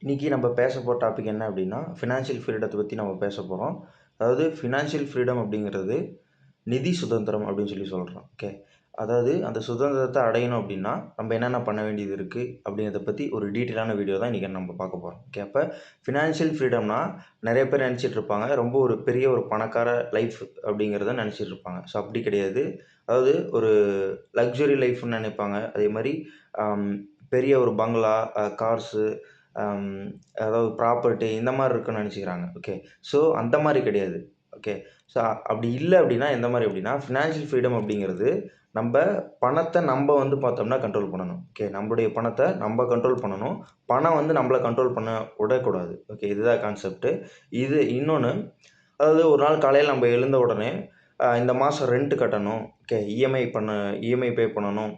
இன்றைக்கி நம்ம பேச போகிற டாபிக் என்ன அப்படின்னா ஃபினான்ஷியல் ஃப்ரீடத்தை பற்றி நம்ம பேச போகிறோம். அதாவது ஃபினான்ஷியல் ஃப்ரீடம் அப்படிங்கிறது நிதி சுதந்திரம் அப்படின்னு சொல்கிறோம். ஓகே, அதாவது அந்த சுதந்திரத்தை அடையணும் அப்படின்னா நம்ம என்னென்ன பண்ண வேண்டியது இருக்குது அப்படிங்கிறத பற்றி ஒரு டீட்டெயிலான வீடியோ தான் இன்றைக்கி நம்ம பார்க்க போகிறோம். ஓகே, அப்போ ஃபினான்ஷியல் ஃப்ரீடம்னா நிறைய பேர் நினச்சிட்டு இருப்பாங்க ரொம்ப ஒரு பெரிய ஒரு பணக்கார லைஃப் அப்படிங்கிறத நினச்சிட்டு இருப்பாங்க. ஸோ அப்படி கிடையாது. அதாவது ஒரு லக்ஸுரி லைஃப்னு நினைப்பாங்க. அதே மாதிரி பெரிய ஒரு பங்களா, கார்ஸு, அதாவது ப்ராப்பர்ட்டி இந்த மாதிரி இருக்குன்னு நினச்சிக்கிறாங்க. ஓகே, ஸோ அந்த மாதிரி கிடையாது. ஓகே, ஸோ அப்படி இல்லை அப்படின்னா எந்த மாதிரி அப்படின்னா ஃபினான்ஷியல் ஃப்ரீடம் அப்படிங்கிறது நம்ம பணத்தை நம்ம பார்த்தோம்னா கண்ட்ரோல் பண்ணணும். ஓகே, நம்மளுடைய பணத்தை நம்ம கண்ட்ரோல் பண்ணணும். பணம் நம்மளை கண்ட்ரோல் பண்ண விடக்கூடாது. ஓகே, இதுதான் கான்செப்ட்டு. இது இன்னொன்று, அதாவது ஒரு நாள் காலையில் நம்ம எழுந்த உடனே இந்த மாதம் ரெண்ட் கட்டணும். ஓகே, இஎம்ஐ பே பண்ணணும்.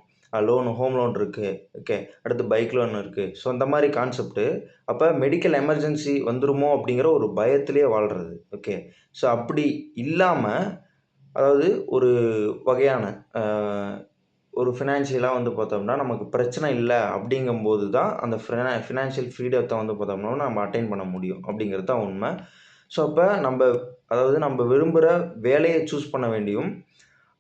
ஹோம் லோன் இருக்குது. ஓகே, அடுத்து பைக் லோன் இருக்குது. ஸோ அந்த மாதிரி கான்செப்ட்டு. அப்போ மெடிக்கல் எமர்ஜென்சி வந்துருமோ அப்படிங்கிற ஒரு பயத்திலேயே வாழ்கிறது. ஓகே, ஸோ அப்படி இல்லாமல், அதாவது ஒரு வகையான ஒரு ஃபினான்ஷியலாக பார்த்தோம்னா நமக்கு பிரச்சனை இல்லை அப்படிங்கும்போது தான் அந்த ஃபினான்ஷியல் ஃப்ரீடத்தை பார்த்தோம்னா நம்ம அட்டைன் பண்ண முடியும் அப்படிங்கிறது தான் உண்மை. ஸோ அப்போ நம்ம விரும்புகிற வேலையை சூஸ் பண்ண வேண்டியும்,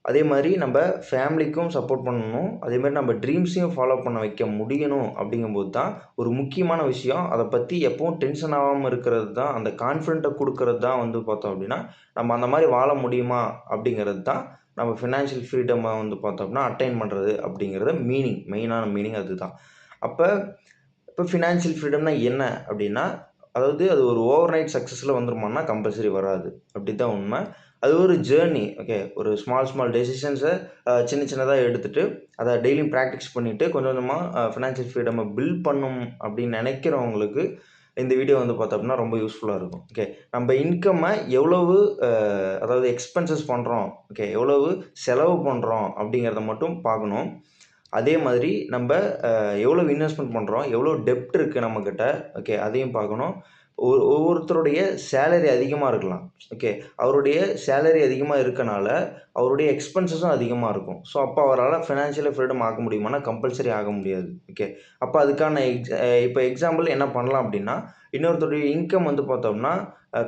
அதே மாதிரி நம்ம ஃபேமிலிக்கும் சப்போர்ட் பண்ணணும். அதே மாதிரி நம்ம ட்ரீம்ஸையும் ஃபாலோ பண்ண வைக்க முடியணும் அப்படிங்கும்போது தான் ஒரு முக்கியமான விஷயம். அதை பற்றி எப்பவும் டென்ஷன் ஆகாமல் இருக்கிறது தான், அந்த கான்ஃபிடென்ட்டை கொடுக்கறது தான் பார்த்தோம் அப்படின்னா நம்ம அந்த மாதிரி வாழ முடியுமா அப்படிங்கிறது தான் நம்ம ஃபினான்ஷியல் ஃப்ரீடமை பார்த்தோம்னா அட்டைன் பண்ணுறது அப்படிங்கிறத மெயினான மீனிங் அதுதான். இப்போ ஃபினான்ஷியல் ஃப்ரீடம்னா என்ன அப்படின்னா, அதாவது அது ஒரு ஓவர் நைட் சக்ஸஸில் வந்துருமான்னா கம்பல்சரி வராது. அப்படி தான் உண்மை. அது ஒரு ஜேர்னி. ஓகே, ஒரு ஸ்மால் டெசிஷன்ஸை சின்னதாக எடுத்துகிட்டு அதை டெய்லியும் ப்ராக்டிஸ் பண்ணிவிட்டு கொஞ்சம் கொஞ்சமாக ஃபினான்ஷியல் ஃப்ரீடமை பில்ட் பண்ணணும் அப்படின்னு நினைக்கிறவங்களுக்கு இந்த வீடியோ பார்த்தோம்னா ரொம்ப யூஸ்ஃபுல்லாக இருக்கும். ஓகே, நம்ம இன்கம்மை எவ்வளவு அதாவது எக்ஸ்பென்சஸ் பண்ணுறோம், ஓகே, எவ்வளவு செலவு பண்ணுறோம் அப்படிங்கிறத மட்டும் பார்க்கணும். அதே மாதிரி நம்ம எவ்வளோ இன்வெஸ்ட்மெண்ட் பண்ணுறோம், எவ்வளோ டெப்ட் இருக்குது நம்மக்கிட்ட, ஓகே, அதையும் பார்க்கணும். ஒவ்வொருத்தருடைய சேலரி அதிகமாக இருக்கலாம். ஓகே, அவருடைய சேலரி அதிகமாக இருக்கனால அவருடைய எக்ஸ்பென்சஸும் அதிகமாக இருக்கும். ஸோ அப்போ அவரால் ஃபினான்ஷியலி ஃப்ரீடம் ஆக முடியுமானா கம்பல்சரி ஆக முடியாது. ஓகே, அப்போ அதுக்கான இப்போ எக்ஸாம்பிள் என்ன பண்ணலாம் அப்படின்னா, இன்னொருத்தருடைய இன்கம் பார்த்தோம்னா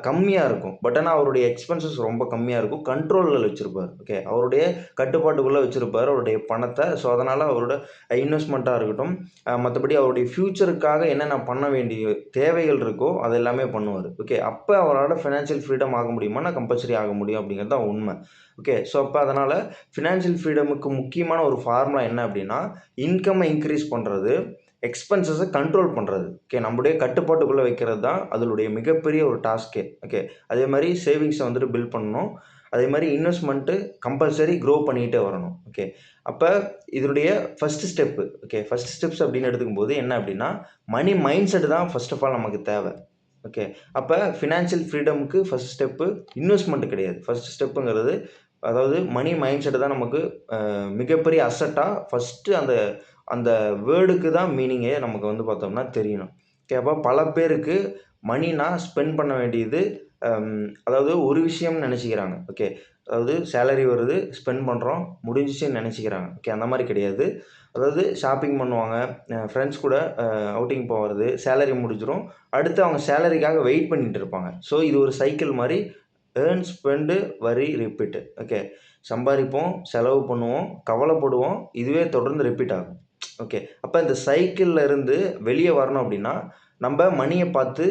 கம்மியாக இருக்கும். பட் ஆனால் அவருடைய எக்ஸ்பென்சஸ் ரொம்ப கம்மியாக இருக்கும். கண்ட்ரோலில் வச்சுருப்பார். ஓகே, அவருடைய கட்டுப்பாட்டுக்குள்ளே வச்சுருப்பார் அவருடைய பணத்தை. ஸோ அதனால் அவரோட இன்வெஸ்ட்மெண்ட்டாக இருக்கட்டும், மற்றபடி அவருடைய ஃப்யூச்சருக்காக என்னென்ன பண்ண வேண்டிய தேவைகள் இருக்கோ அது எல்லாமே பண்ணுவார். ஓகே, அப்போ அவரால் ஃபினான்ஷியல் ஃப்ரீடம் ஆக முடியுமானா கம்பல்சரி ஆக முடியும் அப்படிங்கிறது தான் உண்மை. ஓகே, ஸோ அப்போ அதனால் ஃபினான்ஷியல் ஃப்ரீடமுக்கு முக்கியமான ஒரு ஃபார்முலா என்ன அப்படின்னா, இன்கம்மை இன்க்ரீஸ் பண்ணுறது, எக்ஸ்பென்சஸை கண்ட்ரோல் பண்ணுறது. ஓகே, நம்முடைய கட்டுப்பாட்டுக்குள்ளே வைக்கிறது தான் அதனுடைய மிகப்பெரிய ஒரு டாஸ்க்கே. ஓகே, அதே மாதிரி சேவிங்ஸை பில்ட் பண்ணணும். அதே மாதிரி இன்வெஸ்ட்மெண்ட்டு கம்பல்சரி க்ரோ பண்ணிக்கிட்டே வரணும். ஓகே, அப்போ இதனுடைய first step, okay, first steps அப்படின்னு எடுத்துக்கும்போது என்ன அப்படின்னா, மணி மைண்ட் செட் தான் ஃபர்ஸ்ட் ஆஃப் ஆல் நமக்கு தேவை. ஓகே, அப்போ ஃபினான்ஷியல் ஃப்ரீடமுக்கு ஃபஸ்ட் ஸ்டெப்பு இன்வெஸ்ட்மெண்ட் கிடையாது. ஃபஸ்ட் ஸ்டெப்புங்கிறது, அதாவது மணி மைண்ட் செட் தான் நமக்கு மிகப்பெரிய அசட்டாக ஃபஸ்ட்டு அந்த அந்த வேர்டுக்கு தான் மீனிங்கே நமக்கு பார்த்தோம்னா தெரியணும். ஓகே, அப்போ பல பேருக்கு மணினா ஸ்பெண்ட் பண்ண வேண்டியது அதாவது ஒரு விஷயம்னு நினச்சிக்கிறாங்க. ஓகே, அதாவது சேலரி வருது, ஸ்பெண்ட் பண்ணுறோம், முடிஞ்சிச்சுன்னு நினச்சிக்கிறாங்க. ஓகே, அந்த மாதிரி கிடையாது. அதாவது ஷாப்பிங் பண்ணுவாங்க, ஃப்ரெண்ட்ஸ் கூட அவுட்டிங் போகிறது, சேலரி முடிஞ்சிடும். அடுத்து அவங்க சேலரிக்காக வெயிட் பண்ணிகிட்டு இருப்பாங்க. ஸோ இது ஒரு சைக்கிள் மாதிரி, ஏர்ன், ஸ்பெண்டு, வரி, ரிப்பீட்டு. ஓகே, சம்பாதிப்போம், செலவு பண்ணுவோம், கவலைப்படுவோம், இதுவே தொடர்ந்து ரிப்பீட் ஆகும். ஓகே, அப்போ இந்த சைக்கிளில் இருந்து வெளியே வரணும் அப்படின்னா நம்ம மணியை பார்த்து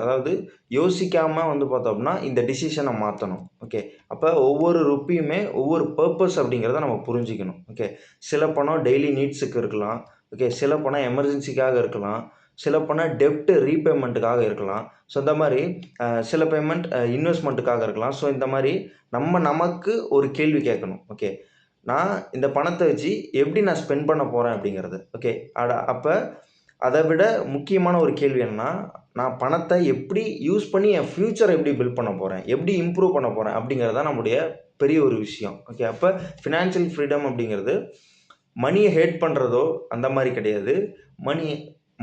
அதாவது யோசிக்காமல் பார்த்தோம்னா இந்த டிசிஷனை மாற்றணும். ஓகே, அப்போ ஒவ்வொரு ருப்பியுமே ஒவ்வொரு பர்பஸ் அப்படிங்கிறத நம்ம புரிஞ்சிக்கணும். ஓகே, சில பணம் டெய்லி நீட்ஸுக்கு இருக்கலாம். ஓகே, சில பணம் எமர்ஜென்சிக்காக இருக்கலாம். சில பணம் டெப்ட் ரீபேமெண்ட்டுக்காக இருக்கலாம். ஸோ இந்த மாதிரி சில பேமெண்ட் இன்வெஸ்ட்மெண்ட்டுக்காக இருக்கலாம். ஸோ இந்த மாதிரி நமக்கு ஒரு கேள்வி கேட்கணும். ஓகே, நான் இந்த பணத்தை வச்சு எப்படி நான் ஸ்பெண்ட் பண்ண போகிறேன் அப்படிங்கிறது. ஓகே, அப்போ அதை விட முக்கியமான ஒரு கேள்வி என்னன்னா, நான் பணத்தை எப்படி யூஸ் பண்ணி என் ஃப்யூச்சரை எப்படி பில்ட் பண்ண போகிறேன், எப்படி இம்ப்ரூவ் பண்ண போகிறேன் அப்படிங்கிறது தான் நம்முடைய பெரிய ஒரு விஷயம். ஓகே, அப்போ ஃபினான்ஷியல் ஃப்ரீடம் அப்படிங்கிறது மணியை ஹேட் பண்ணுறதோ அந்த மாதிரி கிடையாது.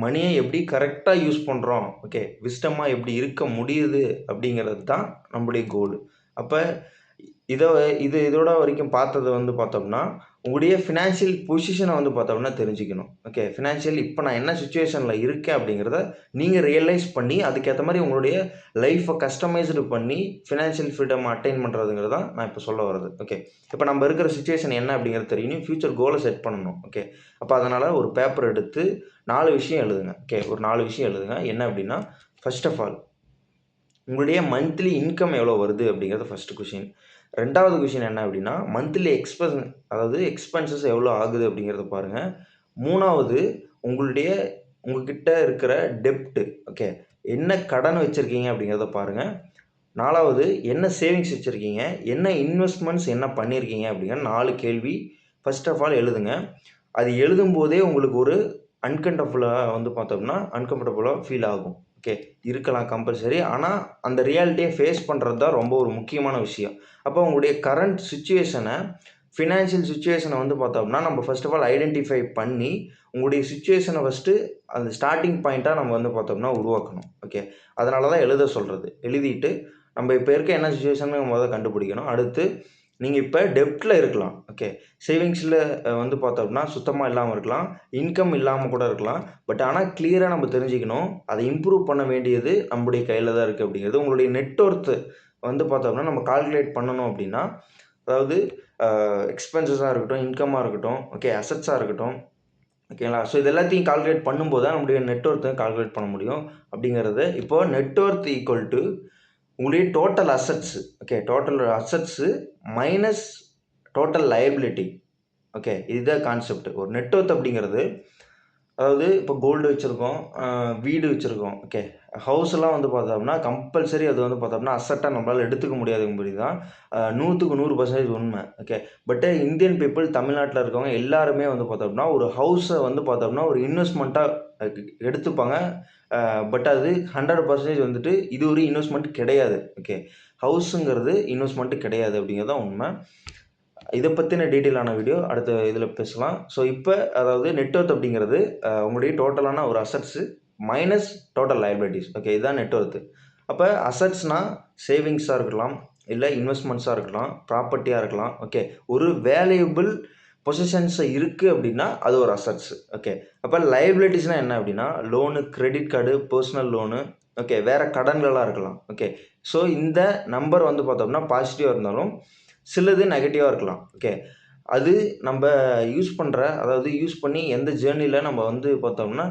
மணியை எப்படி கரெக்டாக யூஸ் பண்ணுறோம், ஓகே, விஸ்டமாக எப்படி இருக்க முடியுது அப்படிங்கிறது தான் நம்முடைய கோல். அப்போ இதோட வரைக்கும் பார்த்தது வந்து பார்த்தோம்னா, உங்களுடைய ஃபினான்ஷியல் பொசிஷனை வந்து பார்த்தோம்னா தெரிஞ்சுக்கணும். ஓகே. ஃபினான்ஷியல் இப்போ நான் என்ன சிச்சுவேஷன்ல இருக்கேன் அப்படிங்கிறத நீங்க ரியலைஸ் பண்ணி, அதுக்கேத்த மாரி உங்களுடைய லைஃப்ப கஸ்டமைஸ்டு பண்ணி, ஃபினான்ஷியல் ஃப்ரீடம் அட்டைன் பண்றதுங்கிறது தான் நான் இப்போ சொல்ல வர்றது. ஓகே. இப்போ நம்ம இருக்கிற சிச்சுவேஷன் என்ன அப்படிங்கிறது தெரியணும். ஃபியூச்சர் கோல செட் பண்ணணும். ஓகே. அப்ப அதனால ஒரு பேப்பர் எடுத்து 4 விஷயம் எழுதுங்க. ஓகே. ஒரு 4 விஷயம் எழுதுங்க. என்ன அப்படின்னா, ஃபர்ஸ்ட் ஆஃப் ஆல் உங்களுடைய மந்த்லி இன்கம் எவ்வளோ வருது அப்படிங்கிறது ஃபர்ஸ்ட் கொஸ்டின். 2வது கொஸ்டின் என்ன அப்படின்னா, மந்த்லி அதாவது எக்ஸ்பென்சஸ் எவ்வளோ ஆகுது அப்படிங்கிறத பாருங்க. 3வது உங்ககிட்ட இருக்கிற டெப்ட். ஓகே. என்ன கடன் வச்சிருக்கீங்க அப்படிங்கிறத பாருங்க. 4வது என்ன சேவிங்ஸ் வச்சிருக்கீங்க, என்ன இன்வெஸ்ட்மெண்ட்ஸ் என்ன பண்ணியிருக்கீங்க அப்படிங்கிற 4 கேள்வி ஃபர்ஸ்ட் ஆஃப் ஆல் எழுதுங்க. அது எழுதும்போதே உங்களுக்கு ஒரு அன்கம்ஃபர்டபுளா ஃபீல் ஆகும். ஓகே. இருக்கலாம் கம்பல்சரி. ஆனால் அந்த ரியாலிட்டியை ஃபேஸ் பண்ணுறது தான் ரொம்ப ஒரு முக்கியமான விஷயம். அப்போ உங்களுடைய கரண்ட் ஃபினான்ஷியல் சிச்சுவேஷனை வந்து பார்த்தோம்னா, நம்ம ஃபர்ஸ்ட் ஆஃப் ஆல் ஐடென்டிஃபை பண்ணி, உங்களுடைய சிச்சுவேஷனை ஃபர்ஸ்ட்டு அந்த ஸ்டார்ட்டிங் பாயிண்ட்டாக நம்ம வந்து பார்த்தோம்னா உருவாக்கணும். ஓகே. அதனால தான் எழுத சொல்கிறது. எழுதிட்டு நம்ம இப்போ இருக்க என்ன சிச்சுவேஷன்னு முதல்ல கண்டுபிடிக்கணும். அடுத்து நீங்கள் இப்போ டெப்ட்டில் இருக்கலாம். ஓகே. சேவிங்ஸில் வந்து பார்த்தோம்னா சுத்தமாக இல்லாமல் இருக்கலாம். இன்கம் இல்லாமல் கூட இருக்கலாம். பட் ஆனால் கிளியராக நம்ம தெரிஞ்சுக்கணும். அதை இம்ப்ரூவ் பண்ண வேண்டியது நம்முடைய கையில் தான் இருக்குது அப்படிங்கிறது. உங்களுடைய நெட் ஒர்த்து வந்து பார்த்தோம்னா நம்ம கால்குலேட் பண்ணணும் அப்படின்னா, அதாவது எக்ஸ்பென்சஸாக இருக்கட்டும், இன்கமாக இருக்கட்டும், ஓகே, அசட்ஸாக இருக்கட்டும், ஓகேங்களா? ஸோ இது எல்லாத்தையும் கால்குலேட் பண்ணும்போது தான் நம்முடைய நெட் ஒர்த்தை கால்குலேட் பண்ண முடியும் அப்படிங்கிறது. இப்போ நெட் ஒர்த் ஈக்குவல் டு உங்களுடைய total assets. Okay. Total assets minus total liability. Okay. இதுதான் கான்செப்ட். ஒரு நெட் ஒர்த் அப்படிங்கிறது, அதாவது இப்போ கோல்டு வச்சுருக்கோம், வீடு வச்சுருக்கோம். ஓகே. ஹவுஸ்லாம் வந்து பார்த்தோம்னா கம்பல்சரி அது வந்து பார்த்தோம்னா அசட்டாக நம்மளால் எடுத்துக்க முடியாதுங்கும்படி தான் 100க்கு 100% உண்மை. ஓகே. பட்டு இந்தியன் பீப்புள் தமிழ்நாட்டில் இருக்கவங்க எல்லாருமே வந்து பார்த்தோம்னா ஒரு ஹவுஸை வந்து பார்த்தோம்னா ஒரு இன்வெஸ்ட்மெண்ட்டாக எடுத்துப்பாங்க. பட் அது 100% வந்துட்டு இது ஒரு இன்வெஸ்ட்மெண்ட் கிடையாது. ஓகே. ஹவுஸுங்கிறது இன்வெஸ்ட்மெண்ட் கிடையாது அப்படிங்கிறது தான் உண்மை. இதை பற்றின டீட்டெயிலான வீடியோ அடுத்த இதில் பேசலாம். ஸோ இப்போ அதாவது நெட் ஒர்த் அப்படிங்கிறது உங்களுடைய டோட்டலான ஒரு assets minus total liabilities. Okay. இதுதான் நெட் ஒர்த்து. அப்போ அசட்ஸ்னால் சேவிங்ஸாக இருக்கலாம், இல்லை இன்வெஸ்ட்மெண்ட்ஸாக இருக்கலாம், ப்ராப்பர்ட்டியாக இருக்கலாம். ஓகே. ஒரு வேல்யூபிள் பொசிஷன்ஸ் இருக்குது அப்படின்னா அது ஒரு அசட்ஸ். ஓகே. அப்போ லயபிலிட்டிஸ்னால் என்ன அப்படின்னா, loan, credit card, personal loan, okay, வேறு கடன்களாக இருக்கலாம். ஓகே. ஸோ இந்த நம்பர் வந்து பார்த்தோம்னா பாசிட்டிவாக இருந்தாலும் சிலது நெகட்டிவாக இருக்கலாம். ஓகே. அது நம்ம யூஸ் பண்ணி எந்த ஜேர்னியில் நம்ம வந்து பார்த்தோம்னா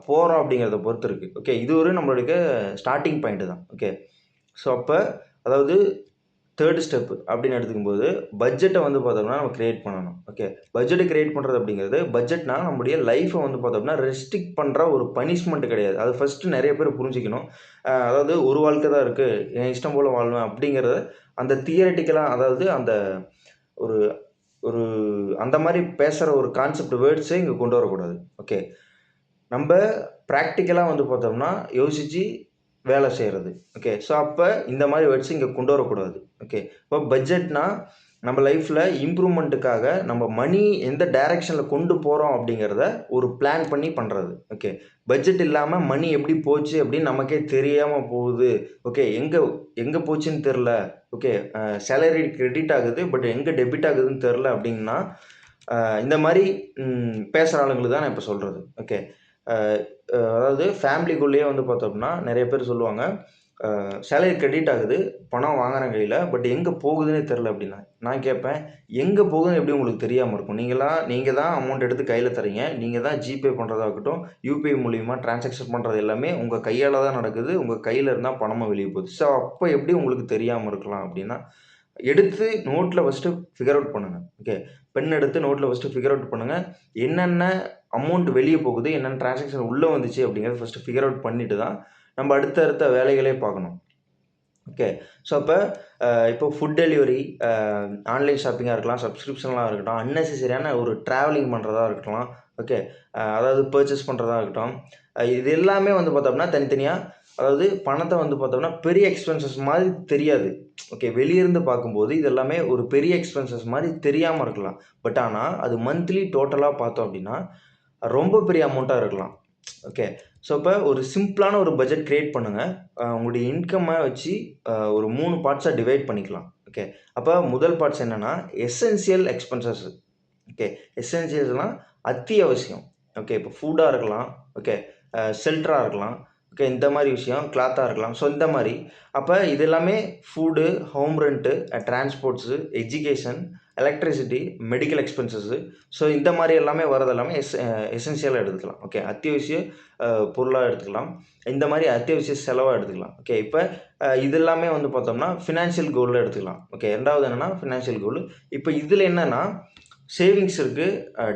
போகிறோம் அப்படிங்கிறத பொறுத்து இருக்குது. ஓகே. இது ஒரு நம்மளுடைய ஸ்டார்ட்டிங் பாயிண்ட்டு தான். ஓகே. ஸோ அப்போ அதாவது 3rd ஸ்டெப் அப்படின்னு எடுத்துக்கும்போது பட்ஜெட்டை வந்து பார்த்தோம்னா நம்ம கிரியேட் பண்ணணும். ஓகே. பட்ஜெட்டை கிரியேட் பண்ணுறது அப்படிங்கிறது, பட்ஜெட்னா நம்முடைய லைஃப்பை வந்து பார்த்தோம்னா ரெஸ்ட்ரிக்ட் பண்ணுற ஒரு பனிஷ்மெண்ட் கிடையாது. அது ஃபஸ்ட்டு நிறைய பேர் புரிஞ்சுக்கணும். அதாவது ஒரு வாழ்க்கை தான் இருக்குது, என் இஷ்டம் போல் வாழ்வேன் அப்படிங்கிறத அந்த தியரட்டிக்கலாக, அதாவது அந்த ஒரு ஒரு அந்த மாதிரி பேசுகிற ஒரு கான்செப்ட் வேர்ட்ஸே இங்கே கொண்டு வரக்கூடாது. ஓகே. நம்ம ப்ராக்டிக்கலாக வந்து பார்த்தோம்னா யோசித்து வேலை செய்கிறது. ஓகே. ஸோ அப்போ இந்த மாதிரி வேர்ட்ஸ் இங்கே கொண்டு வரக்கூடாது. ஓகே. இப்போ பட்ஜெட்னா நம்ம லைஃப்பில் இம்ப்ரூவ்மெண்ட்டுக்காக நம்ம மணி எந்த டைரெக்ஷனில் கொண்டு போகிறோம் அப்படிங்கிறத ஒரு பிளான் பண்ணி பண்ணுறது. ஓகே. பட்ஜெட் இல்லாமல் மணி எப்படி போச்சு அப்படின்னு நமக்கே தெரியாமல் போகுது. ஓகே. எங்கே போச்சுன்னு தெரில. ஓகே. சேலரி கிரெடிட் ஆகுது, பட் எங்கே டெபிட் ஆகுதுன்னு தெரில அப்படின்னா இந்த மாதிரி பேசுகிற ஆளுங்களுக்கு தான் நான் இப்போ சொல்கிறது. ஓகே. அதாவது ஃபேமிலிக்குள்ளேயே வந்து பார்த்தோம்னா நிறைய பேர் சொல்லுவாங்க, சேலரி கிரெடிட் ஆகுது, பணம் வாங்குறேன் கையில், பட் எங்கே போகுதுன்னே தெரில அப்படின்னா. நான் கேட்பேன், எங்கே போகுதுன்னு எப்படி உங்களுக்கு தெரியாமல் இருக்கும்? நீங்கள் தான் அமௌண்ட் எடுத்து கையில் தரீங்க, நீங்கள் தான் ஜிபே பண்ணுறதா இருக்கட்டும், யூபிஐ மூலிமா டிரான்சாக்ஷன் பண்ணுறது எல்லாமே உங்கள் கையால் தான் நடக்குது, உங்கள் கையில் இருந்தால் பணமும் வெளியே போகுது. ஸோ அப்போ எப்படி உங்களுக்கு தெரியாமல் இருக்கலாம் அப்படின்னா, எடுத்து நோட்டில் ஃபஸ்ட்டு ஃபிகர் அவுட் பண்ணுங்கள். ஓகே. பென் எடுத்து நோட்டில் ஃபஸ்ட்டு ஃபிகர் அவுட் பண்ணுங்கள். என்னென்ன அமௌண்ட் வெளியே போகுது, என்னென்ன டிரான்சாக்ஷன் உள்ளே வந்துச்சு அப்படிங்கிறத ஃபஸ்ட்டு ஃபிகர் அவுட் பண்ணிவிட்டு தான் நம்ம அடுத்த வேலைகளே பார்க்கணும். ஓகே. ஸோ அப்போ இப்போ ஃபுட் டெலிவரி, ஆன்லைன் ஷாப்பிங்காக இருக்கலாம், சப்ஸ்கிரிப்ஷன்லாம் இருக்கட்டும், அன்னெசரியான ஒரு ட்ராவலிங் பண்ணுறதா இருக்கலாம். ஓகே. அதாவது பர்ச்சேஸ் பண்ணுறதா இருக்கட்டும், இது எல்லாமே வந்து பார்த்தோம்னா தனித்தனியாக, அதாவது பணத்தை வந்து பார்த்தோம்னா பெரிய எக்ஸ்பென்சஸ் மாதிரி தெரியாது. ஓகே. வெளியிருந்து பார்க்கும்போது இது எல்லாமே ஒரு பெரிய எக்ஸ்பென்சஸ் மாதிரி தெரியாமல் இருக்கலாம். பட் ஆனால் அது மந்த்லி டோட்டலாக பார்த்தோம் அப்படின்னா ரொம்ப பெரிய அமௌண்ட்டாக இருக்கலாம். ஓகே. ஸோ இப்போ ஒரு சிம்பிளான ஒரு பட்ஜெட் கிரியேட் பண்ணுங்கள். உங்களுடைய இன்கம்மை வச்சு ஒரு 3 பார்ட்ஸாக டிவைட் பண்ணிக்கலாம். ஓகே. அப்போ முதல் பார்ட்ஸ் என்னென்னா எசென்சியல் எக்ஸ்பென்சஸ். ஓகே. எசென்சியல்ஸ்னால் அத்தியாவசியம். ஓகே. இப்போ ஃபுட்டாக இருக்கலாம், ஓகே, ஷெல்டராக இருக்கலாம், ஓகே, இந்த மாதிரி விஷயம், கிளாத்தாக இருக்கலாம். ஸோ இந்த மாதிரி அப்போ இது எல்லாமே food, home rent, transports, education, electricity, medical expenses. So இந்த மாதிரி எல்லாமே வரது எல்லாமே எசென்சியலாக எடுத்துக்கலாம். ஓகே. அத்தியாவசிய பொருளாக எடுத்துக்கலாம். இந்த மாதிரி அத்தியாவசிய செலவாக எடுத்துக்கலாம். ஓகே. இப்போ இது எல்லாமே வந்து பார்த்தோம்னா ஃபினான்ஷியல் கோலில் எடுத்துக்கலாம். ஓகே. ரெண்டாவது என்னென்னா ஃபினான்ஷியல் கோல். இப்போ இதில் என்னென்னா சேவிங்ஸ் இருக்குது,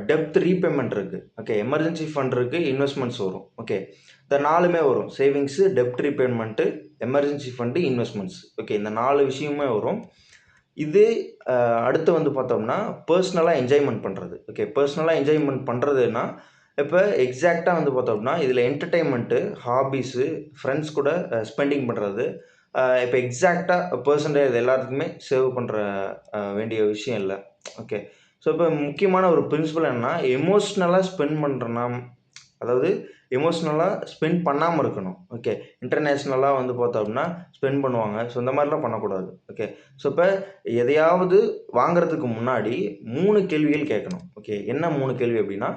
டெப்த் ரீபேமெண்ட் இருக்குது, ஓகே, எமர்ஜென்சி ஃபண்ட் இருக்குது, இன்வெஸ்ட்மெண்ட்ஸ் வரும். ஓகே. இந்த 4மே வரும். சேவிங்ஸு, டெப்த் repayment, emergency fund, investments. Okay. இந்த 4 விஷயமே வரும். இது அடுத்து வந்து பார்த்தோம்னா பர்சனலாக என்ஜாய்மெண்ட் பண்ணுறது. ஓகே. பர்சனலாக என்ஜாய்மெண்ட் பண்ணுறதுன்னா இப்போ எக்ஸாக்டாக வந்து பார்த்தோம்னா இதில் என்டர்டெயின்மெண்ட்டு, ஹாபீஸு, ஃப்ரெண்ட்ஸ் கூட ஸ்பெண்டிங் பண்ணுறது. இப்போ எக்ஸாக்டாக பெர்சன்டேஜ் இது எல்லாத்துக்குமே சேவ் பண்ணுற வேண்டிய விஷயம் இல்லை. ஓகே. ஸோ இப்போ முக்கியமான ஒரு பிரின்சிபல் என்னென்னா எமோஷ்னலாக ஸ்பெண்ட் பண்ணுறனா, அதாவது எமோஷ்னலாக ஸ்பெண்ட் பண்ணாமல் இருக்கணும். ஓகே. இன்டர்நேஷ்னலாக வந்து பார்த்தோம்னா ஸ்பெண்ட் பண்ணுவாங்க. ஸோ இந்த மாதிரிலாம் பண்ணக்கூடாது. ஓகே. ஸோ இப்போ எதையாவது வாங்குறதுக்கு முன்னாடி 3 கேள்விகள் கேட்கணும். ஓகே. என்ன 3 கேள்வி அப்படின்னா,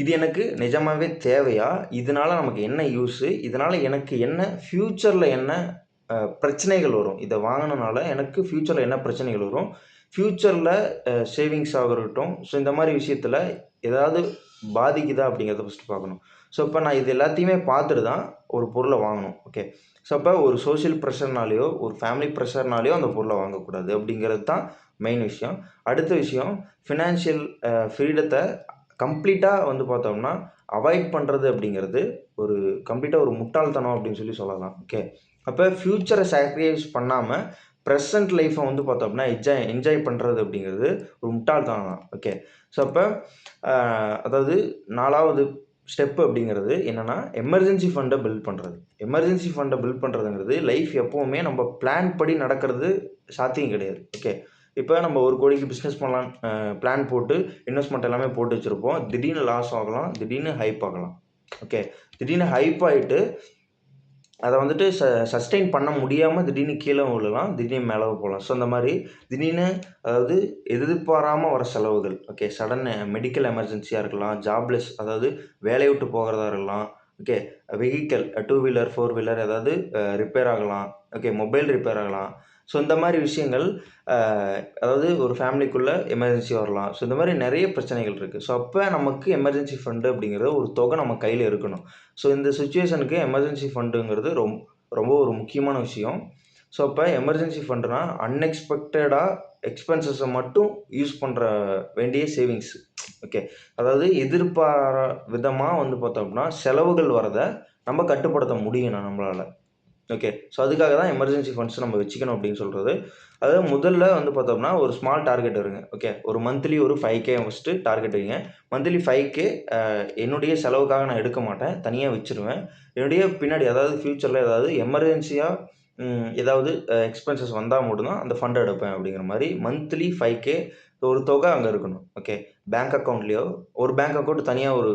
இது எனக்கு நிஜமாகவே தேவையா? இதனால் நமக்கு என்ன யூஸு? இதனால் எனக்கு என்ன ஃப்யூச்சரில் என்ன பிரச்சனைகள் வரும்? இதை வாங்கினனால எனக்கு ஃப்யூச்சரில் என்ன பிரச்சனைகள் வரும்? ஃப்யூச்சரில் சேவிங்ஸ் ஆகட்டும். ஸோ இந்த மாதிரி விஷயத்தில் ஏதாவது பாதிக்குதா அப்படிங்கிறத ஃபஸ்ட்டு பார்க்கணும். ஸோ இப்போ நான் இது எல்லாத்தையுமே பார்த்துட்டு தான் ஒரு பொருளை வாங்கணும். ஓகே. ஸோ அப்போ ஒரு சோஷியல் ப்ரெஷர்னாலேயோ ஒரு ஃபேமிலி ப்ரெஷர்னாலேயோ அந்த பொருளை வாங்கக்கூடாது அப்படிங்கிறது தான் மெயின் விஷயம். அடுத்த விஷயம் ஃபினான்ஷியல் ஃப்ரீடத்தை கம்ப்ளீட்டாக வந்து பார்த்தோம்னா அவாய்ட் பண்ணுறது அப்படிங்கிறது ஒரு கம்ப்ளீட்டாக ஒரு முட்டாள்தனம் அப்படின்னு சொல்லலாம். ஓகே. அப்போ ஃப்யூச்சரை சாக்ரிஃபைஸ் பண்ணாமல் ப்ரெசன்ட் லைஃப்பை வந்து பார்த்தோம்னா என்ஜாய் பண்ணுறது அப்படிங்கிறது ஒரு முட்டாள்தனம் தான். ஓகே. ஸோ அப்போ அதாவது 4வது ஸ்டெப்பு அப்படிங்கிறது என்னென்னா எமர்ஜென்சி ஃபண்டை பில்ட் பண்ணுறது. எமர்ஜென்சி ஃபண்டை பில்ட் பண்ணுறதுங்கிறது லைஃப் எப்போவுமே நம்ம பிளான் படி நடக்கிறது சாத்தியம் கிடையாது. ஓகே. இப்போ நம்ம 1 கோடிக்கு பிஸ்னஸ் பண்ணலாம் பிளான் போட்டு இன்வெஸ்ட்மெண்ட் எல்லாமே போட்டு வச்சுருப்போம். திடீர்னு லாஸ் ஆகலாம், திடீர்னு ஹைப் ஆகலாம். ஓகே. திடீர்னு ஹைப் ஆகிட்டு அதை வந்துட்டு சஸ்டெயின் பண்ண முடியாமல் திடீர்னு கீழே விழலாம், திடீர்னு மேலே போகலாம். ஸோ அந்த மாதிரி திடீர்னு அதாவது எதிர்பாராமல் வர செலவுகள். ஓகே. சடன் மெடிக்கல் எமர்ஜென்சியாக இருக்கலாம், ஜாப்லெஸ் அதாவது வேலையை விட்டு போகிறதா இருக்கலாம். ஓகே. வெஹிக்கல் 2 வீலர் 4 வீலர் ஏதாவது ரிப்பேர் ஆகலாம். ஓகே. மொபைல் ரிப்பேர் ஆகலாம். ஸோ இந்த மாதிரி விஷயங்கள் அதாவது ஒரு ஃபேமிலிக்குள்ளே எமர்ஜென்சி வரலாம். ஸோ இந்த மாதிரி நிறைய பிரச்சனைகள் இருக்குது. ஸோ அப்போ நமக்கு எமர்ஜென்சி ஃபண்டு அப்படிங்கிற ஒரு தொகை நம்ம கையில் இருக்கணும். ஸோ இந்த சிச்சுவேஷனுக்கு எமர்ஜென்சி ஃபண்டுங்கிறது ரொம்ப ஒரு முக்கியமான விஷயம். ஸோ அப்போ எமர்ஜென்சி ஃபண்டுனா அன்எக்ஸ்பெக்டடாக எக்ஸ்பென்சஸை மட்டும் யூஸ் பண்ணுற வேண்டிய சேவிங்ஸ். ஓகே. அதாவது எதிர்பாராத விதமாக வந்து பார்த்தோம்னா செலவுகள் வரதை நம்ம கட்டுப்படுத்த முடியும் நம்மளால். ஓகே. ஸோ அதுக்காக தான் எமர்ஜென்சி ஃபண்ட்ஸ் நம்ம வச்சுக்கணும் அப்படின்னு சொல்கிறது. அதாவது முதல்ல வந்து பார்த்தோம்னா ஒரு ஸ்மால் டார்கெட் வருங்க. ஓகே. ஒரு மந்த்லி ஒரு 5K ஃபஸ்ட்டு டார்கெட் வைங்க. மந்த்லி 5K என்னுடைய செலவுக்காக நான் எடுக்க மாட்டேன், தனியாக வச்சுருவேன். என்னுடைய பின்னாடி அதாவது ஃப்யூச்சரில் ஏதாவது எமர்ஜென்சியாக ஏதாவது எக்ஸ்பென்சஸ் வந்தால் மட்டும்தான் அந்த ஃபண்டை எடுப்பேன் அப்படிங்கிற மாதிரி மந்த்லி 5K ஒரு தொகை அங்கே இருக்கணும். ஓகே. பேங்க் அக்கௌண்ட்லேயோ ஒரு பேங்க் அக்கௌண்ட் தனியாக ஒரு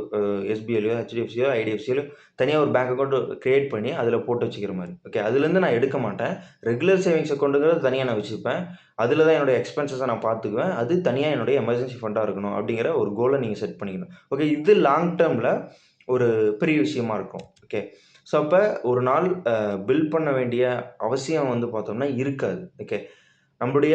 SBIலையோ, HDFCயோ, IDFCலையோ தனியாக ஒரு பேங்க் அக்கௌண்ட் க்ரியேட் பண்ணி அதில் போட்டு வச்சுக்கிற மாதிரி. ஓகே. அதுலேருந்து நான் எடுக்க மாட்டேன். ரெகுலர் சேவிங்ஸ் அக்கௌண்ட்டுங்கிறது தனியாக நான் வச்சுப்பேன். அதில் தான் என்னுடைய எக்ஸ்பென்சஸை நான் பார்த்துக்குவேன். அது தனியாக என்னுடைய எமர்ஜென்சி ஃபண்டாக இருக்கணும் அப்படிங்கிற ஒரு கோலை நீங்கள் செட் பண்ணிக்கணும். ஓகே. இது லாங் டேர்மில் ஒரு பெரிய விஷயமா இருக்கும். ஓகே. ஸோ அப்போ ஒரு நாள் பில்ட் பண்ண வேண்டிய அவசியம் வந்து பார்த்தோம்னா இருக்காது. ஓகே. நம்மளுடைய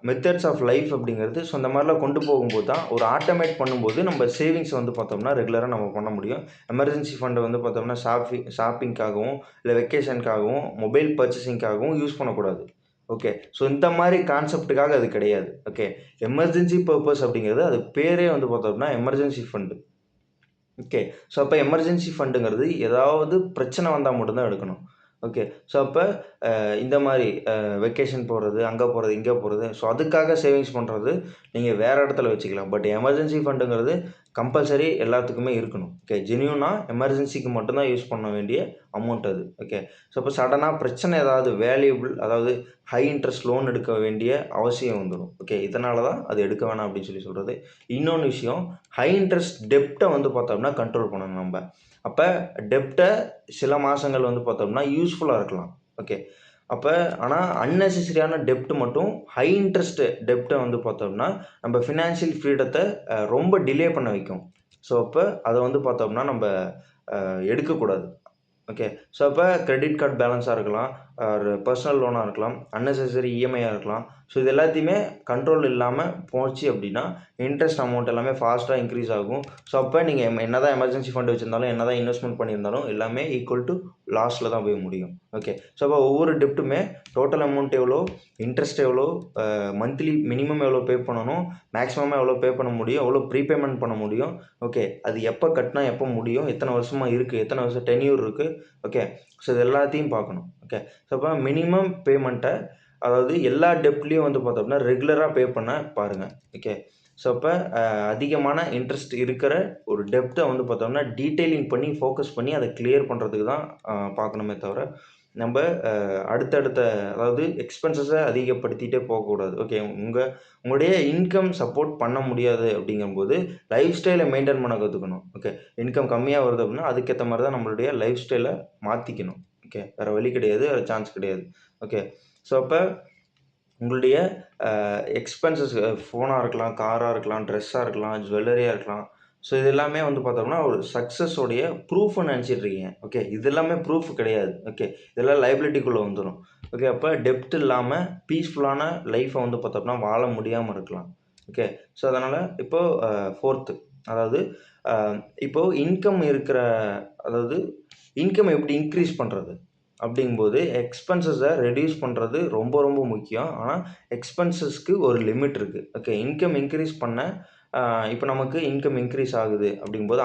மெத்தட்ஸ் ஆஃப் லைஃப் அப்படிங்கிறது ஸோ அந்த மாதிரிலாம் கொண்டு போகும்போது தான் ஒரு ஆட்டோமேட் பண்ணும்போது நம்ம சேவிங்ஸ் வந்து பார்த்தோம்னா ரெகுலராக நம்ம பண்ண முடியும். எமர்ஜென்சி ஃபண்டை வந்து பார்த்தோம்னா ஷாப்பிங்காகவும் இல்லை வெக்கேஷனுக்காகவும் மொபைல் பர்ச்சேசிங்காகவும் யூஸ் பண்ணக்கூடாது. ஓகே. ஸோ இந்த மாதிரி கான்செப்ட்டுக்காக அது கிடையாது. ஓகே. எமர்ஜென்சி பர்பஸ் அப்படிங்கிறது அது பேரே வந்து பார்த்தோம்னா எமர்ஜென்சி ஃபண்டு. ஓகே. ஸோ அப்போ எமர்ஜென்சி ஃபண்டுங்கிறது ஏதாவது பிரச்சனை வந்தால் மட்டும்தான் எடுக்கணும். ஓகே. ஸோ அப்போ இந்த மாதிரி வெக்கேஷன் போகிறது, அங்கே போகிறது, இங்கே போகிறது, ஸோ அதுக்காக சேவிங்ஸ் பண்ணுறது நீங்கள் வேறு இடத்துல வச்சுக்கலாம். பட் எமர்ஜென்சி ஃபண்டுங்கிறது கம்பல்சரி எல்லாத்துக்குமே இருக்கணும். ஓகே. ஜென்யூனாக எமர்ஜென்சிக்கு மட்டும்தான் யூஸ் பண்ண வேண்டிய அமௌண்ட் அது. ஓகே. ஸோ அப்போ சடனாக பிரச்சனை ஏதாவது வேல்யூபிள் அதாவது ஹை இன்ட்ரெஸ்ட் லோன் எடுக்க வேண்டிய அவசியம் வந்துடும். ஓகே. இதனால தான் அது எடுக்க வேணாம் அப்படின்னு சொல்கிறது. இன்னொன்று விஷயம் ஹை இன்ட்ரெஸ்ட் டெப்ட்டை வந்து பார்த்தோம்னா கண்ட்ரோல் பண்ணணும் நம்ம. அப்போ டெப்ட்டை சில மாதங்கள் வந்து பார்த்தோம்னா யூஸ்ஃபுல்லாக இருக்கலாம். ஓகே. அப்போ ஆனால் அன்னெசரியான டெப்ட் மட்டும் ஹை இன்ட்ரெஸ்ட் டெப்ட்டை வந்து பார்த்தோம்னா நம்ம ஃபினான்ஷியல் ஃப்ரீடத்தை ரொம்ப டிலே பண்ண வைக்கும். ஸோ அப்போ அதை வந்து பார்த்தோம்னா நம்ம எடுக்கக்கூடாது. ஓகே. ஸோ அப்போ கிரெடிட் கார்டு பேலன்ஸாக இருக்கலாம், ஒரு பர்சனல் லோனாக இருக்கலாம், அன்னெசரி இஎம்ஐயாக இருக்கலாம். ஸோ இது எல்லாத்தையுமே கண்ட்ரோல் இல்லாமல் போச்சு அப்படின்னா இன்ட்ரெஸ்ட் அமௌண்ட் எல்லாமே ஃபாஸ்ட்டாக இன்க்ரீஸ் ஆகும். ஸோ அப்போ நீங்கள் என்ன தான் எமர்ஜென்சி ஃபண்ட் வச்சுருந்தாலும், என்ன தான் இன்வெஸ்ட்மெண்ட் பண்ணியிருந்தாலும் எல்லாமே ஈக்குவல் டு லாஸில் தான் போய் முடியும். ஓகே. ஸோ அப்போ ஒவ்வொரு டெப்ட்டுமே டோட்டல் அமௌண்ட் எவ்வளோ, இன்ட்ரெஸ்ட் எவ்வளோ, மந்த்லி மினிமம் எவ்வளோ பே பண்ணணும், மேக்ஸிமமாக எவ்வளோ பே பண்ண முடியும், எவ்வளோ ப்ரீபேமெண்ட் பண்ண முடியும். ஓகே. அது எப்போ கட்டினா எப்போ முடியும், எத்தனை வருஷமாக இருக்குது, எத்தனை வருஷம் டென்யூர் இருக்குது. ஓகே. ஸோ இது எல்லாத்தையும் பார்க்கணும். ஓகே. ஸோ அப்போ மினிமம் பேமெண்ட்டை, அதாவது எல்லா டெப்ட்லேயும் வந்து பார்த்தோம்னா ரெகுலராக பே பண்ண பாருங்கள். ஓகே. ஸோ அப்போ அதிகமான இன்ட்ரெஸ்ட் இருக்கிற ஒரு டெப்ட்டை வந்து பார்த்தோம்னா டீட்டெயிலிங் பண்ணி ஃபோக்கஸ் பண்ணி அதை கிளியர் பண்ணுறதுக்கு தான் பார்க்கணுமே தவிர நம்ம அடுத்தடுத்த, அதாவது எக்ஸ்பென்சஸை அதிகப்படுத்திகிட்டே போகக்கூடாது. ஓகே. உங்களுடைய இன்கம் சப்போர்ட் பண்ண முடியாது அப்படிங்கும்போது லைஃப் ஸ்டைலை மெயின்டைன் பண்ண கற்றுக்கணும். ஓகே. இன்கம் கம்மியாக வருது அப்படின்னா அதுக்கேற்ற மாதிரி தான் நம்மளுடைய லைஃப் ஸ்டைலை மாற்றிக்கணும். ஓகே. வேறு வழி கிடையாது, வேறு சான்ஸ் கிடையாது. ஓகே. ஸோ அப்போ உங்களுடைய எக்ஸ்பென்சஸ் ஃபோனாக இருக்கலாம், காராக இருக்கலாம், ட்ரெஸ்ஸாக இருக்கலாம், ஜுவல்லரியாக இருக்கலாம். ஸோ இது எல்லாமே வந்து பார்த்தோம்னா ஒரு சக்ஸஸோடைய ப்ரூஃப்னு நினச்சிட்ருக்கீங்க. ஓகே. இது எல்லாமே ப்ரூஃப் கிடையாது. ஓகே. இதெல்லாம் லைபிலிட்டிக்குள்ளே வந்துடும். ஓகே. அப்போ டெப்ட் இல்லாமல் பீஸ்ஃபுல்லான லைஃப்பை வந்து பார்த்தோம்னா வாழ முடியாமல் இருக்கலாம். ஓகே. ஸோ அதனால் இப்போது ஃபோர்த்து, அதாவது இப்போது இன்கம் இருக்கிற, அதாவது இன்கம் எப்படி இன்க்ரீஸ் பண்ணுறது அப்படிங்கும்போது எக்ஸ்பென்சஸை ரெடியூஸ் பண்ணுறது ரொம்ப ரொம்ப முக்கியம். ஆனால் எக்ஸ்பென்சஸ்க்கு ஒரு லிமிட் இருக்குது. ஓகே. இன்கம் இன்க்ரீஸ் பண்ண இப்போ நமக்கு இன்கம் இன்க்ரீஸ் ஆகுது அப்படிங்கும்போது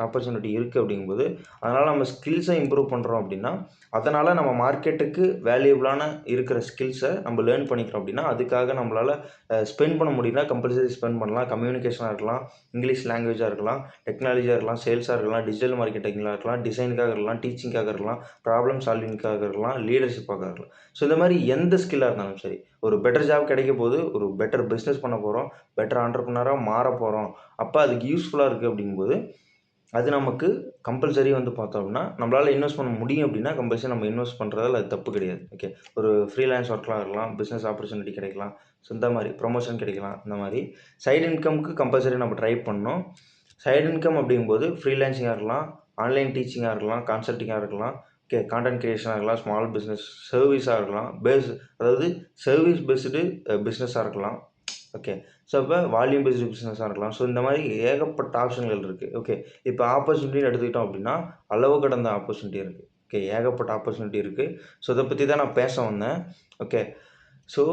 ஆப்பர்ச்சுனிட்டி இருக்குது அப்படிங்கும்போது அதனால் நம்ம ஸ்கில்ஸை இம்ப்ரூவ் பண்ணுறோம் அப்படின்னா, அதனால் நம்ம மார்க்கெட்டுக்கு வேல்யூபிளான இருக்கிற ஸ்கில்ஸை நம்ம லேர்ன் பண்ணிக்கிறோம் அப்படின்னா அதுக்காக நம்மளால் ஸ்பெண்ட் பண்ண முடியும்னா கம்பல்சரி ஸ்பெண்ட் பண்ணலாம். கம்யூனிகேஷனாக இருக்கலாம், இங்கிலீஷ் லாங்குவேஜாக இருக்கலாம், டெக்னாலஜியாக இருக்கலாம், சேல்ஸாக இருக்கலாம், டிஜிட்டல் மார்க்கெட்டிங்காக இருக்கலாம், டிசைனுக்காக இருக்கலாம், டீச்சிங்காக இருக்கலாம், ப்ராப்ளம் சால்விங்காக இருக்கலாம், லீடர்ஷிப்பாக இருக்கலாம். ஸோ இந்த மாதிரி எந்த ஸ்கில்லாக இருந்தாலும் சரி, ஒரு பெட்டர் ஜாப் கிடைக்க போது, ஒரு பெட்டர் பிஸ்னஸ் பண்ண போகிறோம், பெட்டர் ஆண்டர்ப்ரனராக மாற போகிறோம், அப்போ அதுக்கு யூஸ்ஃபுல்லாக இருக்குது அப்படிங்கும்போது அது நமக்கு கம்பல்சரி வந்து பார்த்தோம் அப்படின்னா நம்மளால் இன்வெஸ்ட் பண்ண முடியும் அப்படின்னா கம்பல்சரி நம்ம இன்வெஸ்ட் பண்ணுறதால அது தப்பு கிடையாது. ஓகே. ஒரு ஃப்ரீலான்ஸ் ஒர்க்லாம் இருக்கலாம், பிஸ்னஸ் ஆப்பர்ச்சுனிட்டி கிடைக்கலாம், ஸோ இந்த மாதிரி ப்ரொமோஷன் கிடைக்கலாம். இந்த மாதிரி சைடு இன்கம்க்கு கம்பல்சரி நம்ம ட்ரை பண்ணணும். சைடு இன்கம் அப்படிங்கும்போது ஃப்ரீலான்சிங்காக இருக்கலாம், ஆன்லைன் டீச்சிங்காக இருக்கலாம், கன்சல்ட்டிங்காக இருக்கலாம், ஓகே, கான்டென்ட் கிரியேஷனாக இருக்கலாம், ஸ்மால் பிஸ்னஸ், சர்வீஸாக இருக்கலாம், அதாவது சர்வீஸ் பேஸ்டு பிஸ்னஸாக இருக்கலாம். ஓகே. ஸோ அப்போ வால்யூம் பேஸ்டு பிஸ்னஸாக இருக்கலாம். ஸோ இந்த மாதிரி ஏகப்பட்ட ஆப்ஷன்கள் இருக்குது. ஓகே. இப்போ ஆப்பர்ச்சுனிட்டின்னு எடுத்துக்கிட்டோம் அப்படின்னா அளவு கடந்த ஆப்பர்ச்சுனிட்டி இருக்குது. ஓகே. ஏகப்பட்ட ஆப்பர்ச்சுனிட்டி இருக்குது. ஸோ இதை பற்றி தான் நான் பேச வந்தேன். ஓகே. ஸோ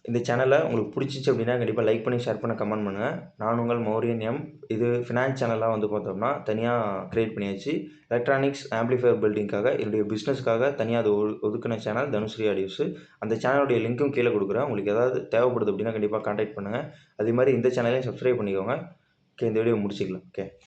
இந்த சேனலை உங்களுக்கு பிடிச்சிச்சு அப்படின்னா கண்டிப்பாக லைக் பண்ணி, ஷேர் பண்ண, கமெண்ட் பண்ணுங்கள். நான் உங்கள் மௌரியன் எம். இது ஃபினான்ஸ் சேனலாக வந்து பார்த்தோம்னா தனியாக க்ரியேட் பண்ணியாச்சு. எலக்ட்ரானிக்ஸ் ஆம்பிளிஃபையர் பில்டிங்காக, என்னுடைய பிஸ்னஸ்க்காக தனியாக அது ஒதுக்கின சேனல் தனுஸ்ரீ ஆடியோஸு. அந்த சேனலுடைய லிங்க்கும் கீழே கொடுக்குறேன். உங்களுக்கு ஏதாவது தேவைப்படுது அப்படின்னா கண்டிப்பாக கான்டாக்ட் பண்ணுங்கள். அதே மாதிரி இந்த சேனலையும் சப்ஸ்கிரைப் பண்ணிக்கோங்க. ஓகே. இந்த வீடியோ முடிச்சிக்கலாம். ஓகே.